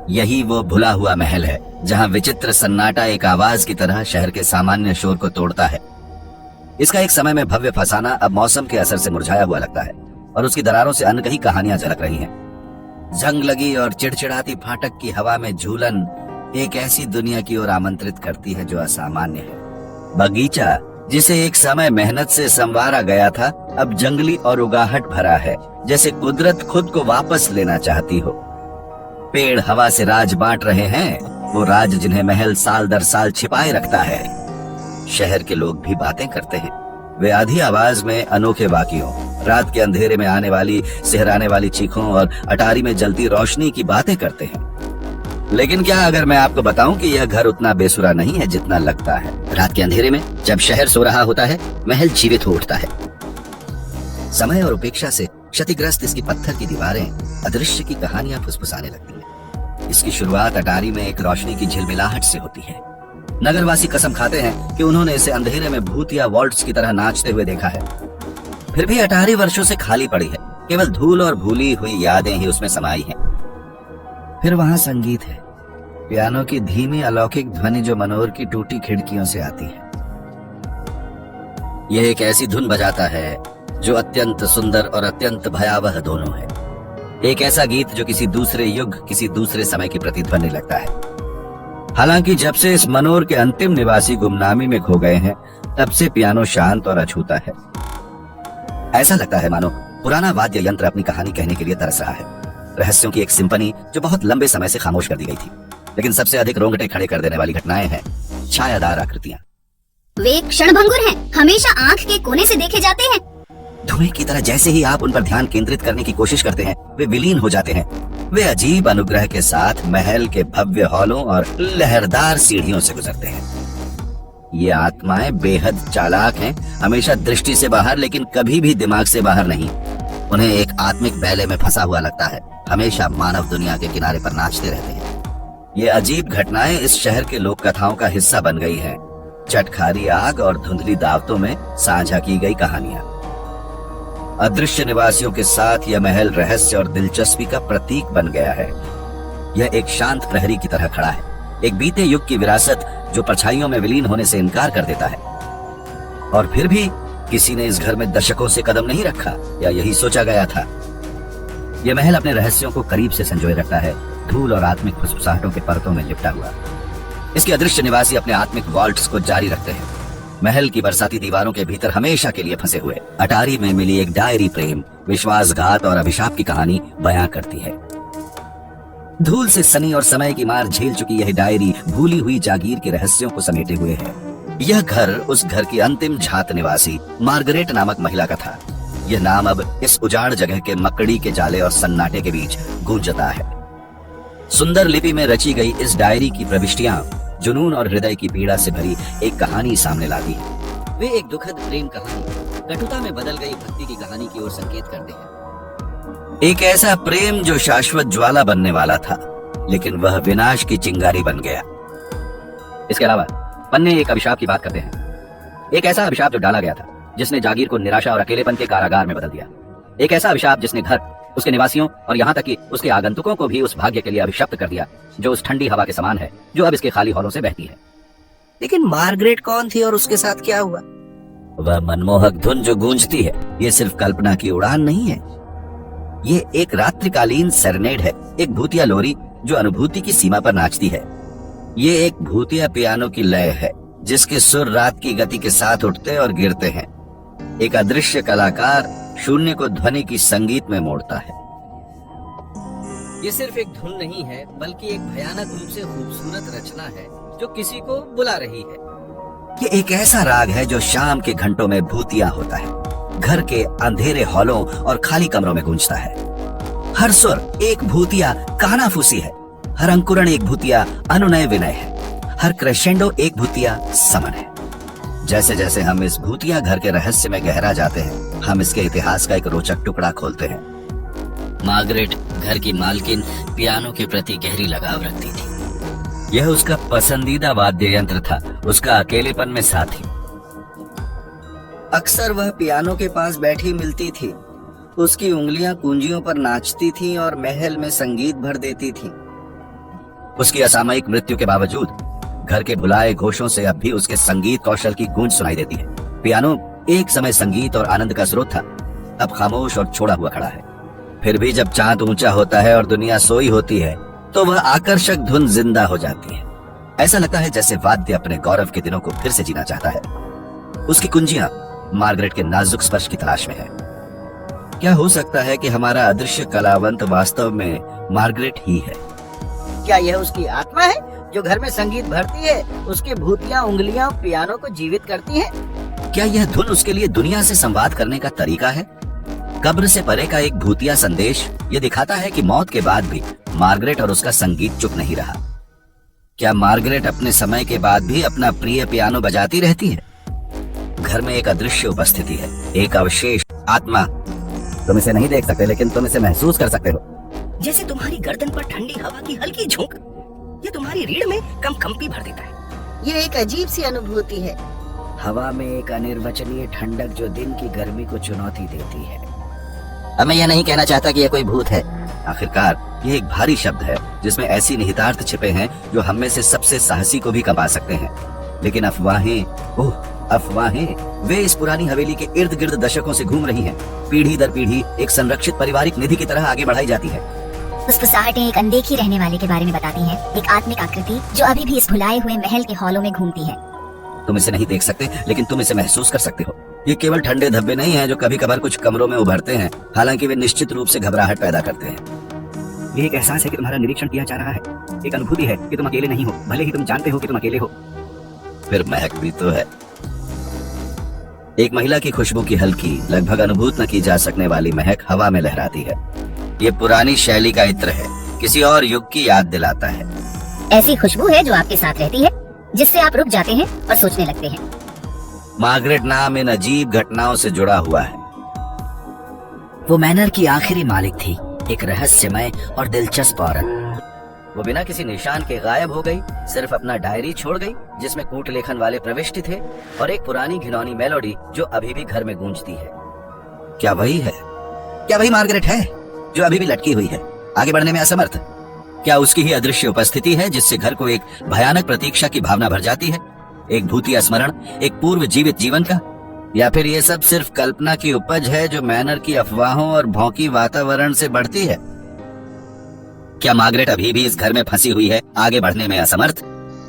यही वो भुला हुआ महल है जहाँ विचित्र सन्नाटा एक आवाज की तरह शहर के सामान्य शोर को तोड़ता है। इसका एक समय में भव्य फसाना अब मौसम के असर से मुरझाया हुआ लगता है और उसकी दरारों से अनकही कहानियां झलक रही हैं। जंग लगी और चिड़चिड़ाती फाटक की हवा में झूलन एक ऐसी दुनिया की ओर आमंत्रित करती है जो असामान्य है। बगीचा जिसे एक समय मेहनत से संवारा गया था, अब जंगली और उगाहट भरा है, जैसे कुदरत खुद को वापस लेना चाहती हो। पेड़ हवा से राज बांट रहे हैं, वो राज जिन्हें महल साल दर साल छिपाए रखता है। शहर के लोग भी बातें करते हैं, वे आधी आवाज में अनोखे वाक्यों, रात के अंधेरे में आने वाली सिहराने वाली चीखों और अटारी में जलती रोशनी की बातें करते हैं। लेकिन क्या अगर मैं आपको बताऊं कि यह घर उतना बेसुरा नहीं है जितना लगता है। रात के अंधेरे में जब शहर सो रहा होता है, महल जीवित हो उठता है। समय और उपेक्षा से क्षतिग्रस्त इसकी पत्थर की दीवारें अदृश्य की कहानियां फुसफुसाने लगती हैं। इसकी शुरुआत अटारी में एक रोशनी की झिलमिलाहट से होती है। नगरवासी कसम खाते हैं कि उन्होंने इसे अंधेरे में भूत या वॉल्ट्स की तरह नाचते हुए देखा है। फिर भी अटारी वर्षों से खाली पड़ी है, केवल धूल और भूली हुई यादें ही उसमें समाई हैं। फिर वहां संगीत है, पियानो की धीमी अलौकिक ध्वनि जो मनोर की टूटी खिड़कियों से आती है। यह एक ऐसी धुन बजाता है जो अत्यंत सुंदर और अत्यंत भयावह दोनों है। एक ऐसा गीत जो किसी दूसरे युग, किसी दूसरे समय की प्रतिध्वनि लगता है। हालांकि जब से इस मनोर के अंतिम निवासी गुमनामी में खो गए हैं, तब से पियानो शांत और अछूता है। ऐसा लगता है मानो पुराना वाद्य यंत्र अपनी कहानी कहने के लिए तरस रहा है। रहस्यों की एक सिंफनी जो बहुत लंबे समय से खामोश कर दी गई थी। लेकिन सबसे अधिक रोंगटे खड़े कर देने वाली घटनाएं हैं छायादार आकृतियां। वे क्षणभंगुर हैं, हमेशा आंख के कोने से देखे जाते हैं। धुएं की तरह जैसे ही आप उन पर ध्यान केंद्रित करने की कोशिश करते हैं, वे विलीन हो जाते हैं। वे अजीब अनुग्रह के साथ महल के भव्य हॉलों और लहरदार सीढ़ियों से गुजरते हैं। ये आत्माएं बेहद चालाक हैं, हमेशा दृष्टि से बाहर लेकिन कभी भी दिमाग से बाहर नहीं। उन्हें एक आत्मिक बैले में फंसा हुआ लगता है, हमेशा मानव दुनिया के किनारे पर नाचते रहते हैं। ये अजीब घटनाएं इस शहर के लोक कथाओं का हिस्सा बन गई हैं। चटखारी आग और धुंधली दावतों में साझा की गई कहानियां। अदृश्य निवासियों के साथ यह महल रहस्य और दिलचस्पी का प्रतीक बन गया है। यह एक शांत प्रहरी की तरह खड़ा है, एक बीते युग की विरासत जो परछाइयों में विलीन होने से इनकार कर देता है। और फिर भी किसी ने इस घर में दशकों से कदम नहीं रखा, या यही सोचा गया था। यह महल अपने रहस्यों को करीब से संजोए रखता है, धूल और आत्मिक फुसफुसाहटों के परतों में लिपटा हुआ। इसके अदृश्य निवासी अपने आत्मिक वॉल्ट्स को जारी रखते हैं, महल की बरसाती दीवारों के भीतर हमेशा के लिए फंसे हुए। अटारी में मिली एक डायरी प्रेम, विश्वासघात और अभिशाप की कहानी बयां करती है। धूल से सनी और समय की मार झेल चुकी यह डायरी भूली हुई जागीर के रहस्यों को समेटे हुए है। यह घर उस घर की अंतिम झात निवासी मार्गरेट नामक महिला का था। यह नाम अब इस उजाड़ जगह के मकड़ी के जाले और सन्नाटे के बीच गूंजता है। सुंदर लिपि में रची गई इस डायरी की प्रविष्टियां जुनून और हृदय की पीड़ा से भरी एक कहानी सामने लाती है। वे एक दुखद प्रेम कहानी, कटुता में बदल गई भक्ति की कहानी की ओर संकेत करते हैं। एक ऐसा प्रेम जो शाश्वत ज्वाला बनने वाला था, लेकिन वह विनाश की चिंगारी बन गया। इसके अलावा पन्ने एक अभिशाप की बात करते हैं। एक ऐसा अभिशाप जो डाला गया था, जिसने जागीर को निराशा और अकेलेपन के कारागार में बदल दिया। एक ऐसा अभिशाप जिसने घर, उसके निवासियों और यहाँ तक कि उसके आगंतुकों को भी उस भाग्य के लिए अभिशप्त कर दिया जो उस ठंडी हवा के समान है जो अब इसके खाली हॉलों से बहती है। लेकिन मार्गरेट कौन थी और उसके साथ क्या हुआ? वह मनमोहक धुन जो गूंजती है, ये सिर्फ कल्पना की उड़ान नहीं है। ये एक रात्रिकालीन सेरेनेड है, एक भूतिया लोरी जो अनुभूति की सीमा पर नाचती है। ये एक भूतिया पियानो की लय है जिसके सुर रात की गति के साथ उठते और गिरते हैं। एक अदृश्य कलाकार शून्य को ध्वनि की संगीत में मोड़ता है। ये सिर्फ एक धुन नहीं है, बल्कि एक भयानक रूप से खूबसूरत रचना है जो किसी को बुला रही है। ये एक ऐसा राग है जो शाम के घंटों में भूतिया होता है, घर के अंधेरे हॉलों और खाली कमरों में गूंजता है। हर सुर एक भूतिया कानाफूसी है, हर अंकुरण एक भूतिया अनुनय विनय है, हर क्रेशेंडो एक भूतिया समन है। जैसे जैसे हम इस भूतिया घर के रहस्य में गहरा जाते हैं, हम इसके इतिहास का एक रोचक टुकड़ा खोलते हैं। मार्गरेट घर की मालकिन पियानो के प्रति गहरी लगाव रखती थी। यह उसका पसंदीदा वाद्य यंत्र था, उसका अकेलेपन में साथी। अक्सर वह पियानो के पास बैठी मिलती थी, उसकी उंगलियां कुंजियों पर नाचती थीं और महल में संगीत भर देती थीं। उसकी असामयिक मृत्यु के बावजूद घर के भुलाए घोषों से अब भी उसके संगीत कौशल की गूंज सुनाई देती है। पियानो एक समय संगीत और आनंद का स्रोत था, अब खामोश और छोड़ा हुआ खड़ा है। फिर भी जब चांद ऊंचा होता है और दुनिया सोई होती है तो वह आकर्षक धुन जिंदा हो जाती है। ऐसा लगता है जैसे वाद्य अपने गौरव के दिनों को फिर से जीना चाहता है। उसकी कुंजियां मार्गरेट के नाजुक स्पर्श की तलाश में है। क्या हो सकता है कि हमारा अदृश्य कलावंत वास्तव में मार्गरेट ही है? क्या यह उसकी आत्मा है जो घर में संगीत भरती है, उसके भूतिया उंगलियां पियानो को जीवित करती हैं? क्या यह धुन उसके लिए दुनिया से संवाद करने का तरीका है? कब्र से परे का एक भूतिया संदेश ये दिखाता है कि मौत के बाद भी मार्गरेट और उसका संगीत चुप नहीं रहा। क्या मार्गरेट अपने समय के बाद भी अपना प्रिय पियानो बजाती रहती है? घर में एक अदृश्य उपस्थिति है, एक अवशेष आत्मा। तुम इसे नहीं देख सकते लेकिन तुम इसे महसूस कर सकते हो। जैसे तुम्हारी गर्दन पर ठंडी हवा की हल्की झोंक, ये तुम्हारी रीढ़ में कंपी भर देता है। ये एक अजीब सी अनुभूति है। हवा में एक अनिर्वचनीय ठंडक जो दिन की गर्मी को चुनौती देती है। अब मैं यह नहीं कहना चाहता कि यह कोई भूत है। आखिरकार ये एक भारी शब्द है जिसमें ऐसी निहितार्थ छिपे हैं जो हम में से सबसे साहसी को भी कंपा सकते हैं। लेकिन अफवाहें, ओह अफवाहें, वे इस पुरानी हवेली के इर्द गिर्द दशकों से घूम रही हैं। पीढ़ी दर पीढ़ी एक संरक्षित पारिवारिक निधि की तरह आगे बढ़ाई जाती है। फुसफुसाहटें एक अनदेखी रहने वाले के बारे में बताती हैं, एक आत्मिक आकृति जो अभी भी इस भुलाए हुए महल के हॉलों में घूमती है। तुम इसे नहीं देख सकते लेकिन तुम इसे महसूस कर सकते हो। ये केवल ठंडे धब्बे नहीं हैं जो कभी कभार कुछ कमरों में उभरते हैं, हालांकि वे निश्चित रूप से घबराहट पैदा करते हैं। ये एक एहसास है कि तुम्हारा निरीक्षण किया जा रहा है, एक अनुभूति है कि तुम अकेले नहीं हो, भले ही तुम जानते हो कि तुम अकेले हो। फिर महक भी तो है, एक महिला की खुशबू की हल्की, लगभग अनुभूत न की जा सकने वाली महक हवा में लहराती है। ये पुरानी शैली का इत्र है, किसी और युग की याद दिलाता है। ऐसी खुशबू है जो आपके साथ रहती है, जिससे आप रुक जाते हैं और सोचने लगते हैं। मार्गरेट नाम इन अजीब घटनाओं से जुड़ा हुआ है। वो मैनर की आखिरी मालिक थी, एक रहस्यमय और दिलचस्प औरत। वो बिना किसी निशान के गायब हो गई, सिर्फ अपना डायरी छोड़ गई जिसमें कूट लेखन वाले प्रविष्टि थे और एक पुरानी घिनौनी मेलोडी जो अभी भी घर में गूंजती है। क्या वही है? क्या वही मार्गरेट है जो अभी भी लटकी हुई है, आगे बढ़ने में असमर्थ? क्या उसकी ही अदृश्य उपस्थिति है जिससे घर को एक भयानक प्रतीक्षा की भावना भर जाती है, एक भूतिया स्मरण, एक पूर्व जीवित जीवन का? या फिर ये सब सिर्फ कल्पना की उपज है जो मैनर की अफवाहों और भौंकी वातावरण से बढ़ती है? क्या मार्गरेट अभी भी इस घर में फंसी हुई है, आगे बढ़ने में असमर्थ?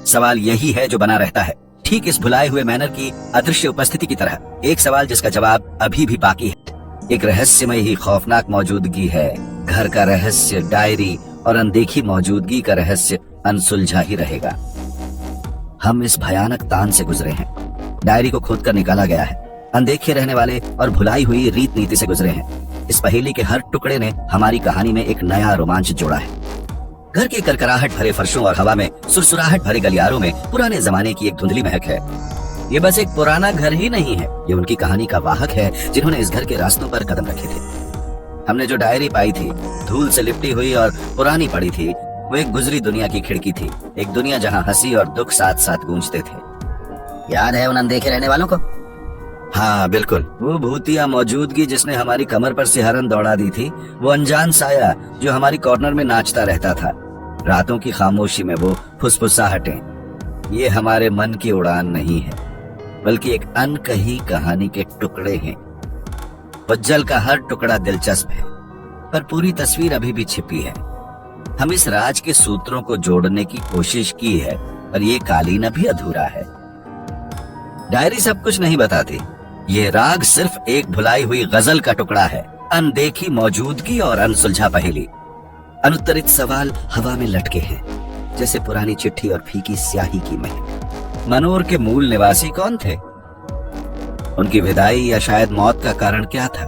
सवाल यही है जो बना रहता है, ठीक इस भुलाए हुए मैनर की अदृश्य उपस्थिति की तरह। एक सवाल जिसका जवाब अभी भी बाकी है। एक रहस्यमय ही खौफनाक मौजूदगी है। घर का रहस्य, डायरी और अनदेखी मौजूदगी का रहस्य अनसुलझा ही रहेगा। हम इस भयानक तान से गुजरे हैं। डायरी को खोदकर निकाला गया है, अनदेखे रहने वाले और भुलाई हुई रीत नीति से गुजरे हैं। इस पहेली के हर टुकड़े ने हमारी कहानी में एक नया रोमांच जोड़ा है। घर के करकराहट भरे फर्शों और हवा में सुरसुराहट भरे गलियारों में पुराने जमाने की एक धुंधली महक है। ये बस एक पुराना घर ही नहीं है, ये उनकी कहानी का वाहक है जिन्होंने इस घर के रास्तों पर कदम रखे थे। हमने जो डायरी पाई थी, धूल से लिपटी हुई और पुरानी पड़ी थी, वो एक गुजरी दुनिया की खिड़की थी, एक दुनिया जहाँ हंसी और दुख साथ साथ गूंजते थे। याद है उन अनदेखे रहने वालों को? हाँ बिल्कुल, वो भूतिया मौजूदगी जिसने हमारी कमर पर सिहरन दौड़ा दी थी, वो अनजान साया जो हमारी कॉर्नर में नाचता रहता था। रातों की खामोशी में वो फुसफुसाहटें, ये हमारे मन की उड़ान नहीं है, बल्कि एक अनकही कहानी के टुकड़े हैं। पुज्जल का हर टुकड़ा दिलचस्प है, पर पूरी तस्वीर अभी भी छिपी है। हम इस राज के सूत्रों को जोड़ने की कोशिश की है, पर ये कालीन अभी अधूरा है। डायरी सब कुछ नहीं बताती, ये राग सिर्फ एक भुलाई हुई गजल का टुकड़ा है, अनदेखी मौजूदगी और अनसुलझा पहेली। अनुत्तरित सवाल हवा में लटके हैं, जैसे पुरानी चिट्ठी और फीकी स्याही की महक। मनोर के मूल निवासी कौन थे? उनकी विदाई या शायद मौत का कारण क्या था?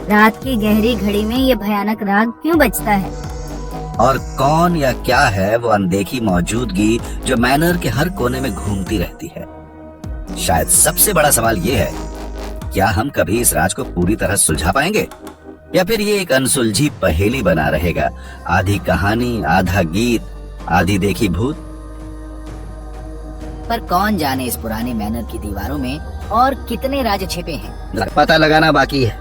रात की गहरी घड़ी में ये भयानक राग क्यों बजता है? और कौन या क्या है वो अनदेखी मौजूदगी जो मैनर के हर कोने में घूमती रहती है? शायद सबसे बड़ा सवाल ये है, क्या हम कभी इस राज को पूरी तरह सुलझा पाएंगे, या फिर ये एक अनसुलझी पहेली बना रहेगा, आधी कहानी, आधा गीत, आधी देखी भूत? पर कौन जाने इस पुराने मैनर की दीवारों में और कितने राज छिपे हैं। पता लगाना बाकी है।